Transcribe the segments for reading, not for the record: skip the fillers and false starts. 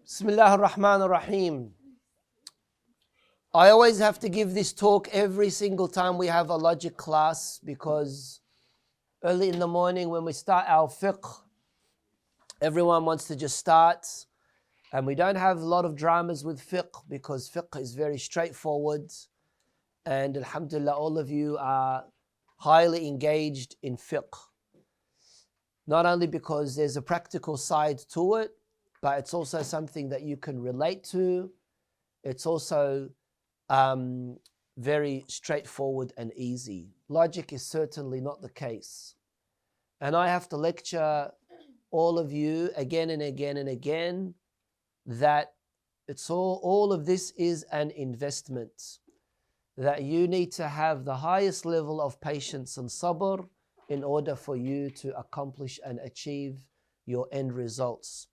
Bismillah ar-Rahman ar-Rahim. I always have to give this talk every single time we have a logic class because early in the morning when we start our fiqh, everyone wants to just start, and we don't have a lot of dramas with fiqh because fiqh is very straightforward, and alhamdulillah all of you are highly engaged in fiqh. Not only because there's a practical side to it, but it's also something that you can relate to. It's also very straightforward and easy. Logic is certainly not the case. And I have to lecture all of you again and again and again that it's all of this is an investment, that you need to have the highest level of patience and sabr in order for you to accomplish and achieve your end results.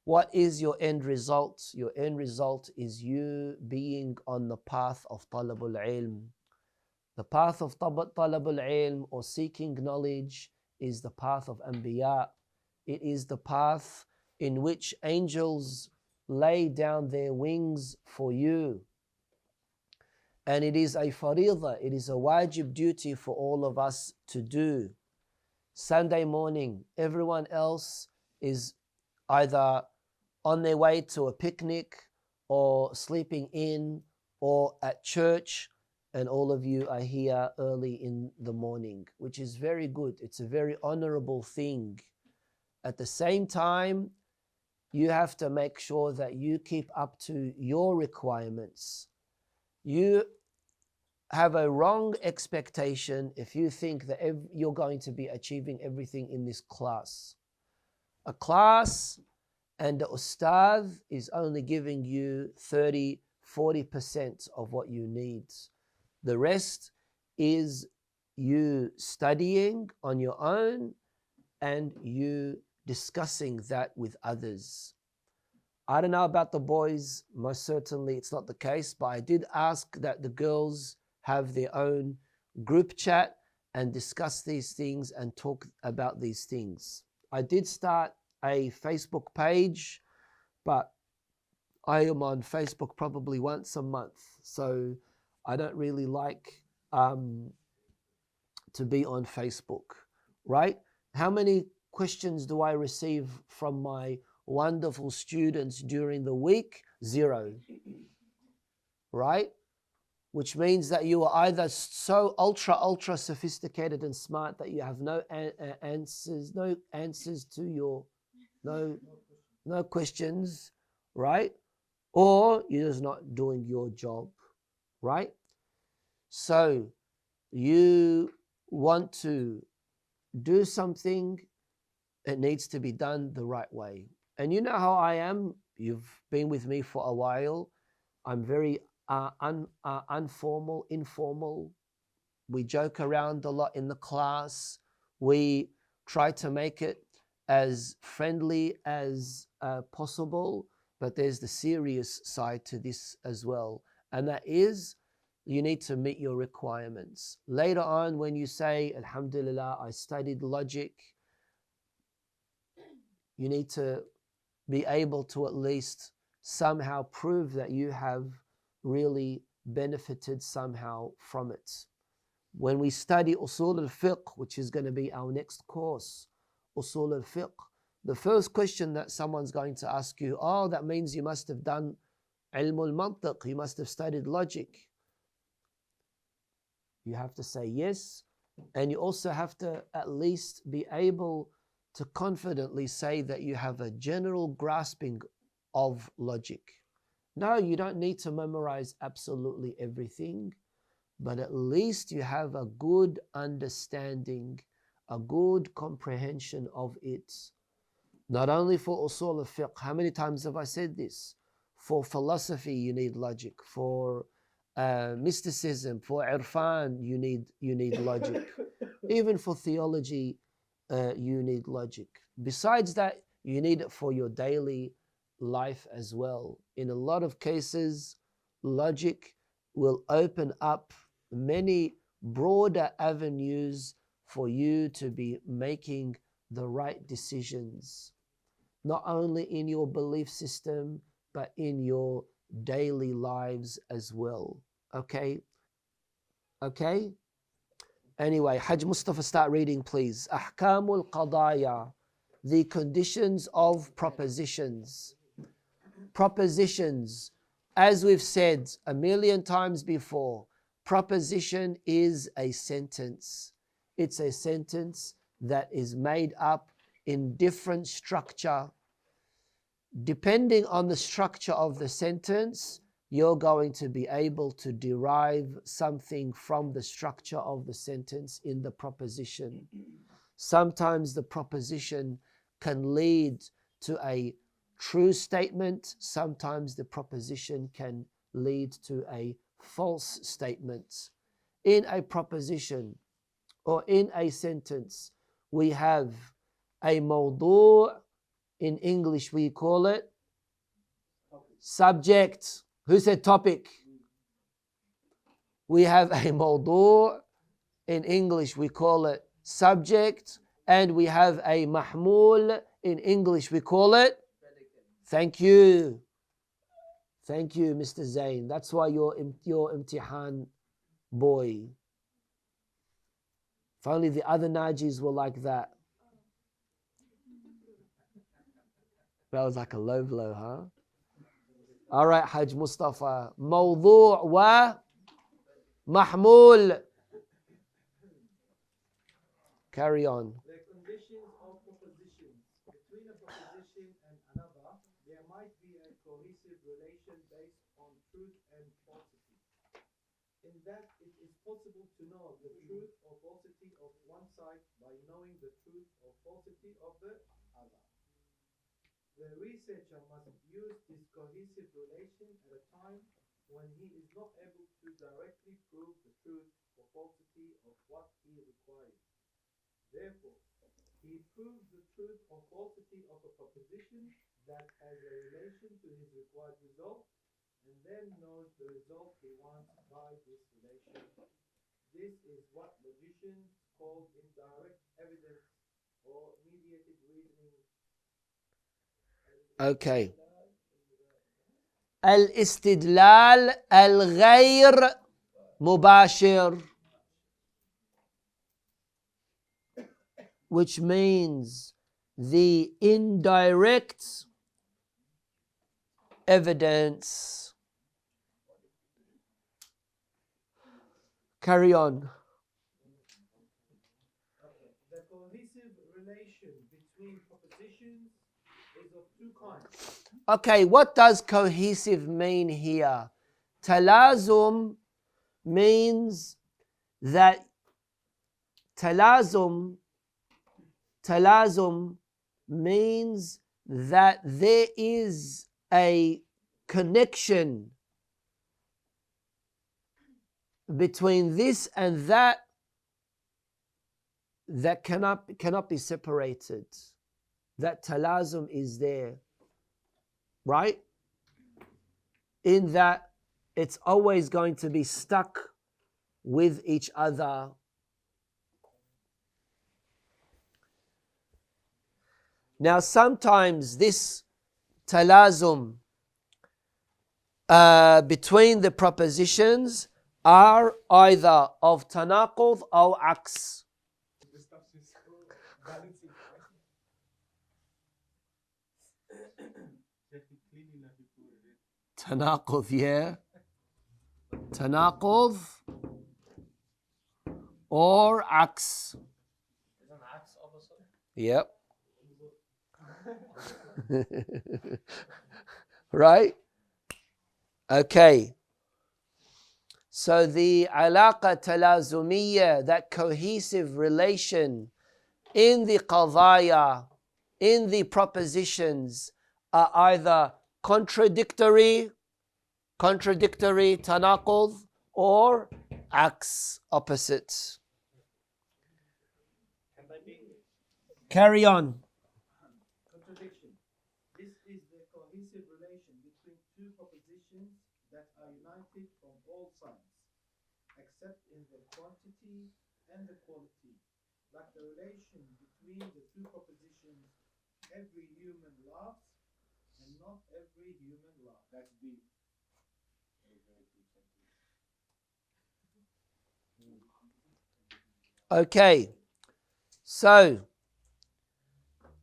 What is your end result? Your end result is you being on the path of talabul ilm. The path of talabul ilm, or seeking knowledge, is the path of anbiya. It is the path in which angels lay down their wings for you. And it is a faridah, it is a wajib duty for all of us to do. Sunday morning, everyone else is either on their way to a picnic or sleeping in or at church, and all of you are here early in the morning, which is very good. It's a very honorable thing. At the same time, you have to make sure that you keep up to your requirements. You have a wrong expectation if you think that you're going to be achieving everything in this class. A class and the ustadh is only giving you 30-40% of what you need. The rest is you studying on your own and you discussing that with others. I don't know about the boys, most certainly it's not the case, but I did ask that the girls have their own group chat and discuss these things and talk about these things. I did start a Facebook page, but I am on Facebook probably once a month, so I don't really like to be on Facebook, right? How many questions do I receive from my wonderful students during the week? 0, right? Which means that you are either so ultra sophisticated and smart that you have no answers to your no questions, right? Or you're just not doing your job, right? So you want to do something, it needs to be done the right way. And you know how I am. You've been with me for a while. I'm very informal. We joke around a lot in the class. We try to make it as friendly as possible, but there's the serious side to this as well. And that is, you need to meet your requirements. Later on, when you say, Alhamdulillah, I studied logic, you need to be able to at least somehow prove that you have really benefited somehow from it. When we study usul al-Fiqh, which is going to be our next course, usul al-Fiqh, the first question that someone's going to ask you, oh, that means you must have done al-Mantiq, you must have studied logic. You have to say yes, and you also have to at least be able to confidently say that you have a general grasping of logic. No, you don't need to memorize absolutely everything, but at least you have a good understanding, a good comprehension of it. Not only for usul al-fiqh, how many times have I said this? For philosophy, you need logic. For mysticism, for irfan, you need logic. Even for theology, you need logic. Besides that, you need it for your daily life as well. In a lot of cases, logic will open up many broader avenues for you to be making the right decisions, not only in your belief system, but in your daily lives as well. Okay? Okay? Anyway, Hajj Mustafa, start reading, please. Ahkamul Qadaya, the conditions of propositions. Propositions, as we've said a million times before, proposition is a sentence. It's a sentence that is made up in different structure. Depending on the structure of the sentence, you're going to be able to derive something from the structure of the sentence in the proposition. Sometimes the proposition can lead to a true statement. Sometimes the proposition can lead to a false statement. In a proposition or in a sentence, we have a mawdu'. In English, we call it subject. Who said topic? We have a mawdu'. In English, we call it subject. And we have a mahmul. In English, we call it? Thank you. Thank you, Mr. Zain. That's why you're imtihan boy. If only the other Najis were like that. That was like a low blow, huh? All right, Hajj Mustafa. Mawdu' wa mahmul. Carry on. The conditions of propositions. Between a proposition and another, there might be a cohesive relation based on truth and falsity. In that it is possible to know the truth or falsity of one side by knowing the truth or falsity of the other. The researcher must use this cohesive relation at a time when he is not able to directly prove the truth or falsity of what he requires. Therefore, he proves the truth or falsity of a proposition that has a relation to his required result, and then knows the result he wants by this relation. This is what logicians call indirect evidence or mediated reasoning. Okay. الاستدلال الغير مباشر, which means the indirect evidence. Carry on. The cohesive relation between propositions is of two kinds. Okay, what does cohesive mean here? Talazum means that talazum means that there is a connection between this and that cannot be separated. That talazum is there, right? In that it's always going to be stuck with each other. Now, sometimes this talazum between the propositions are either of tanaqud or aks. Tanaqud, yeah. Tanaqud or aks. Yep. Right? Okay. So the alaqa talazumiyya, that cohesive relation in the qadaya, in the propositions, are either contradictory tanaqud, or aks, opposites. Carry on. Contradiction. This is the cohesive relation between two propositions that are united from all sides, except in the quantity and the quality. Like the relation between the two propositions, every human laughs, and not not every human love. That's deep. Okay, so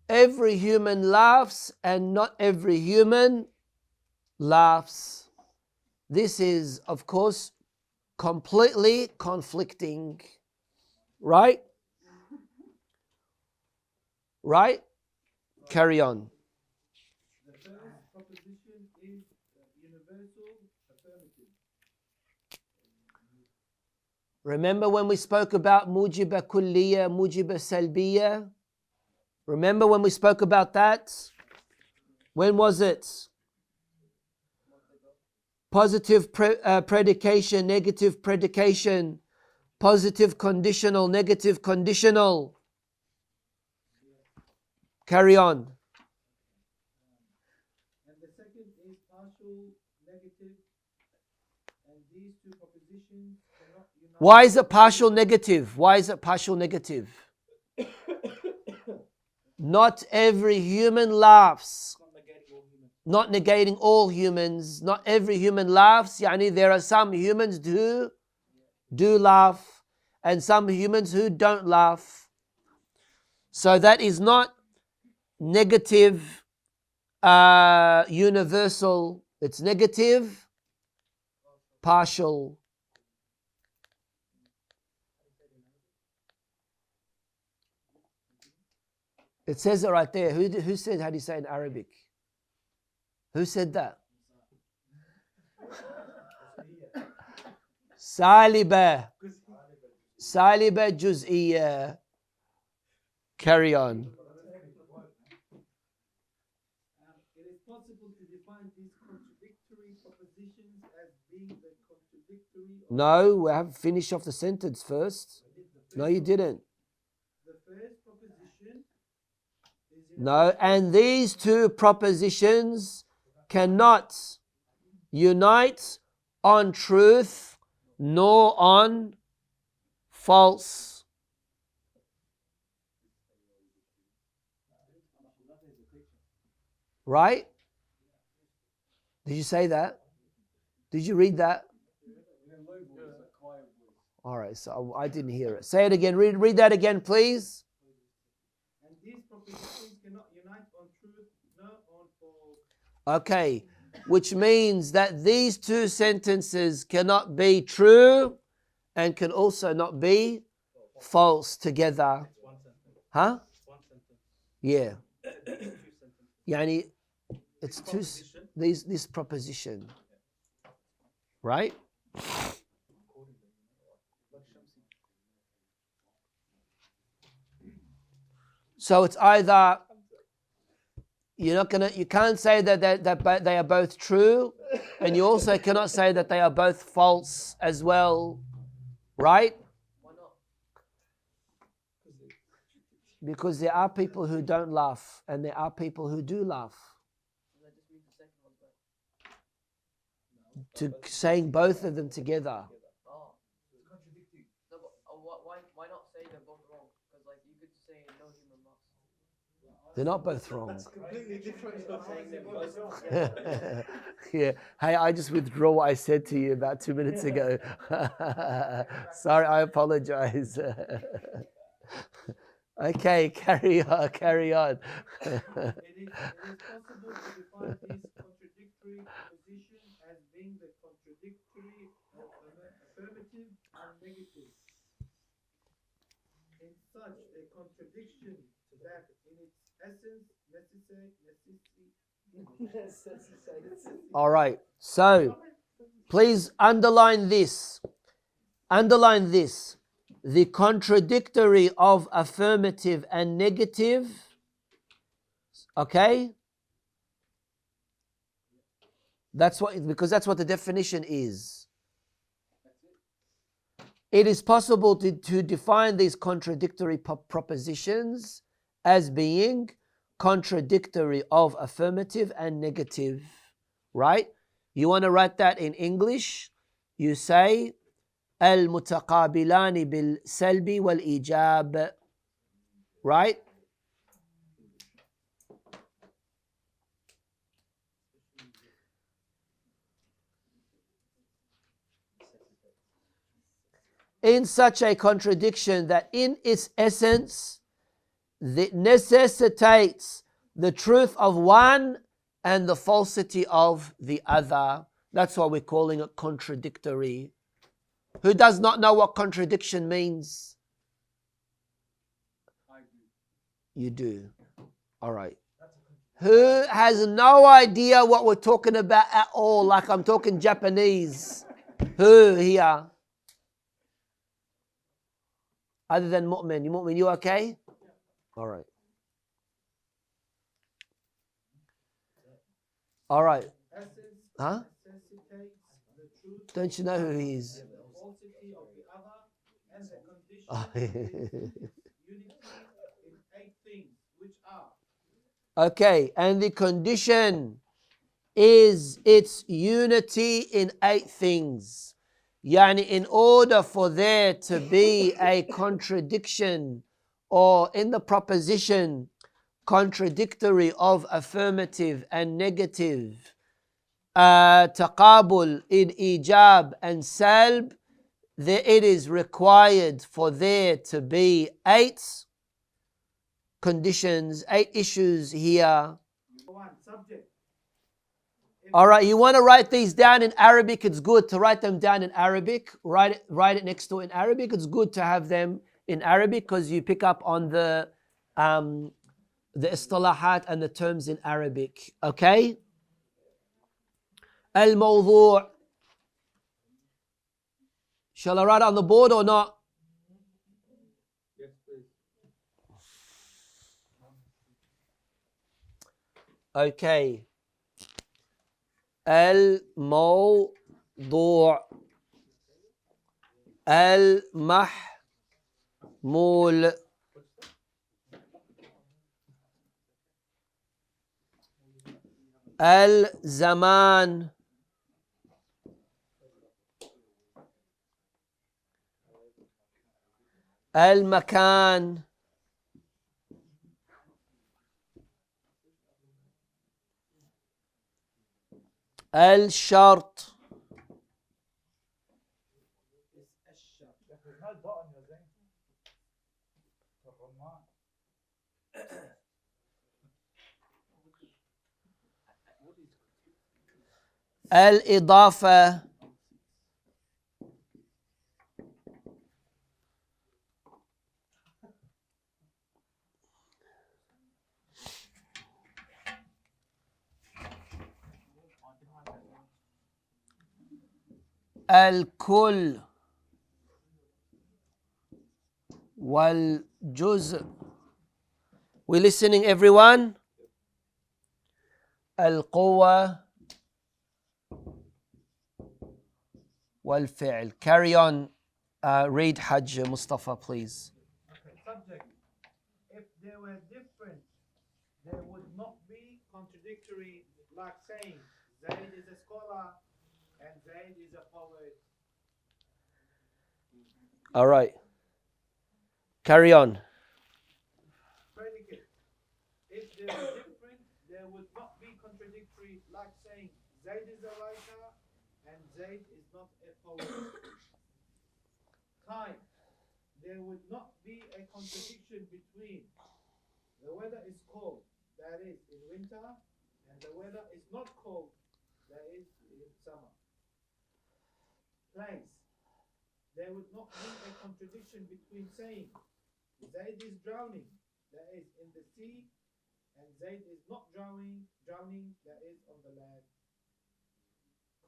every human laughs and not every human laughs. This is, of course, completely conflicting, right? Right? Carry on. The first proposition is universal affirmative. Remember when we spoke about mujiba kulliya, mujiba salbiya? Remember when we spoke about that? When was it? Positive predication, negative predication, positive conditional, negative conditional. Carry on. And the second is partial negative. And these two propositions cannot unite. Why is it partial negative? Why is it partial negative? Not every human laughs. Not negating all humans. Not every human laughs. Yani there are some humans who do laugh and some humans who don't laugh. So that is not negative universal. It's negative partial. It says it right there. Who said, how do you say in Arabic? Who said that? Saliba. Saliba juz'iyya. Carry on. It is possible to define these contradictory propositions as being the contradictory. No, we have to finish off the sentence first. No, you didn't. The first proposition is No, and these two propositions cannot unite on truth nor on false. Right? Did you say that? Did you read that? All right, so I didn't hear it. Say it again. Read that again, please. And these propositions cannot unite on truth nor on false. Okay, which means that these two sentences cannot be true and can also not be false together. Huh? Yeah. Yani, it's two, this proposition. Right? So it's either you can't say that they are both true, and you also cannot say that they are both false as well, right? Why not? Because there are people who don't laugh, and there are people who do laugh. That just means the second one's right. To saying both of them together. Oh. No, but why not say they're both wrong? Because like you could say no human loss. They're not both wrong. Completely different. Saying they're both wrong. Yeah. Hey, I just withdraw what I said to you about 2 minutes ago. Sorry, I apologize. Okay, carry on. It is possible to define these contradictory propositions as being the contradictory of affirmative and negative. In such a contradiction that in its essence All right. So, please underline this. Underline this. The contradictory of affirmative and negative. Okay? Because that's what the definition is. It is possible to define these contradictory propositions as being contradictory of affirmative and negative. Right? You want to write that in English? You say المتقابلان بالسلب والإيجاب. Right? in such a contradiction that in its essence that necessitates the truth of one and the falsity of the other. That's why we're calling it contradictory. Who does not know what contradiction means? I do. You do. All right. Who has no idea what we're talking about at all? Like I'm talking Japanese. Who here? Other than Mu'min. You Mu'min, you okay? All right. All right. Essence Huh? necessitates the truth Don't you know who he is? and the falsity of the other, and the condition Oh. is unity in 8 things, which are Okay, and the condition is its unity in 8 things. Yani in order for there to be a contradiction or in the proposition contradictory of affirmative and negative, taqabul in ijab and salb, it is required for there to be 8 conditions, 8 issues here. 1. Subject. All right, you want to write these down in Arabic, it's good to write them down in Arabic. Write it next to in Arabic. It's good to have them in Arabic because you pick up on the istilahat and the terms in Arabic. Okay? Al-Mawdu'. Shall I write it on the board or not? Yes, please. Okay. الموضوع المحمول الزمان المكان الشرط الإضافة الكل والجزء. We listening everyone? القوة والفعل. Carry on. Read Hajj Mustafa, please. Okay. Subject. If they were different, they would not be contradictory, like saying Zaid is a scholar and Zaid is a poet. All right. Carry on. Predicate. If they were different, they would not be contradictory, like saying Zaid is a writer and Zaid is not a poet. Time. There would not be a contradiction between the weather is cold, that is in winter, and the weather is not cold, that is in summer. Place. There would not be a contradiction between saying Zaid is drowning, that is in the sea, and Zaid is not drowning, that is on the land.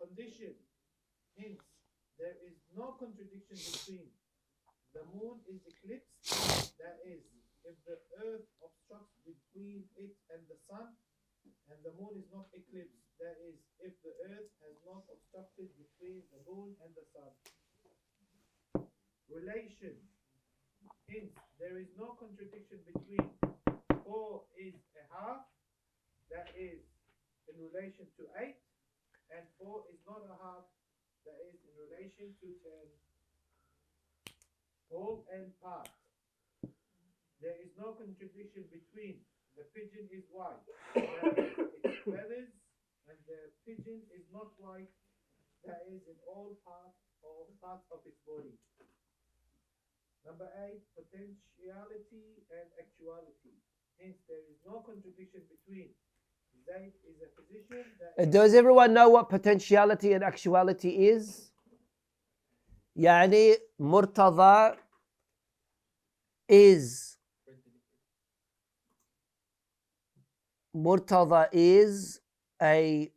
Condition. Hence, there is no contradiction between the moon is eclipsed, that is, if the earth obstructs between it and the sun, and the moon is not eclipsed, that is, if the earth has not obstructed between the moon and the sun. Relation. Hence, there is no contradiction between 4 is a half, that is in relation to 8, and 4 is not a half, that is in relation to 10. Whole and part. There is no contradiction between the pigeon is white, that is its feathers, and the pigeon is not white, that is in all parts of its body. Number 8, potentiality and actuality. Hence, there is no contradiction between Zayd is a physician that Does everyone know what potentiality and actuality is? يعني مرتضى is a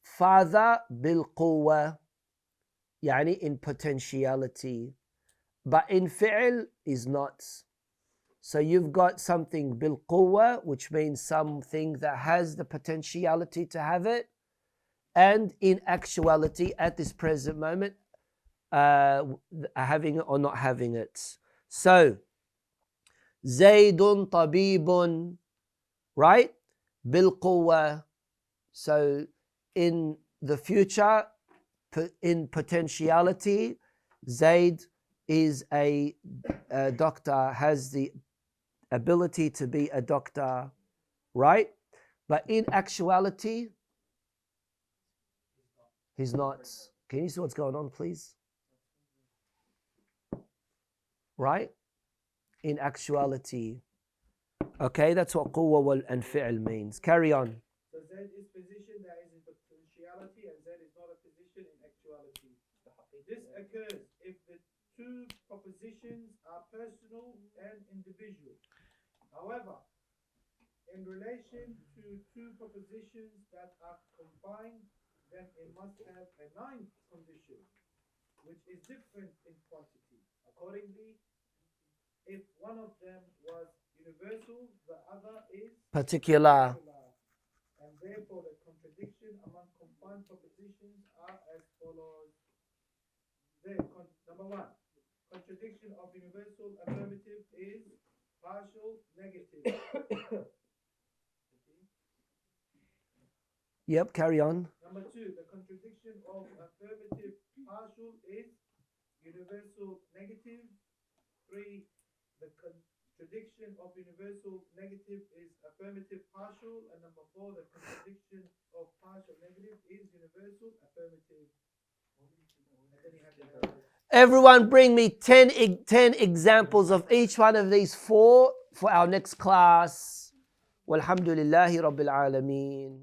father بالقوة, يعني in potentiality, but in fi'l is not. So you've got something بالقوة, which means something that has the potentiality to have it, and in actuality at this present moment having it or not having it. So زيد طبيب, right? بالقوة. So in the future, in potentiality, Zaid is a doctor, has the ability to be a doctor, right? But in actuality, he's not. Can you see what's going on, please? Right? In actuality. Okay, that's what quwwa and fi'l means. Carry on. So Z is position that is in potentiality, and Z is not a position in actuality. This occurs if the two propositions are personal and individual. However, in relation to two propositions that are combined, then it must have a ninth condition, which is different in quantity. Accordingly, if one of them was universal, the other is Particular. and therefore the contradiction among combined propositions are as follows. Number 1, contradiction of universal affirmative is partial negative. Yep, carry on. Number 2, the contradiction of affirmative partial is universal negative. 3, the contradiction of universal negative is affirmative partial. And number 4, the contradiction of partial negative is universal affirmative. Everyone bring me 10 examples of each one of these 4 for our next class. Walhamdulillahi Rabbil Alameen.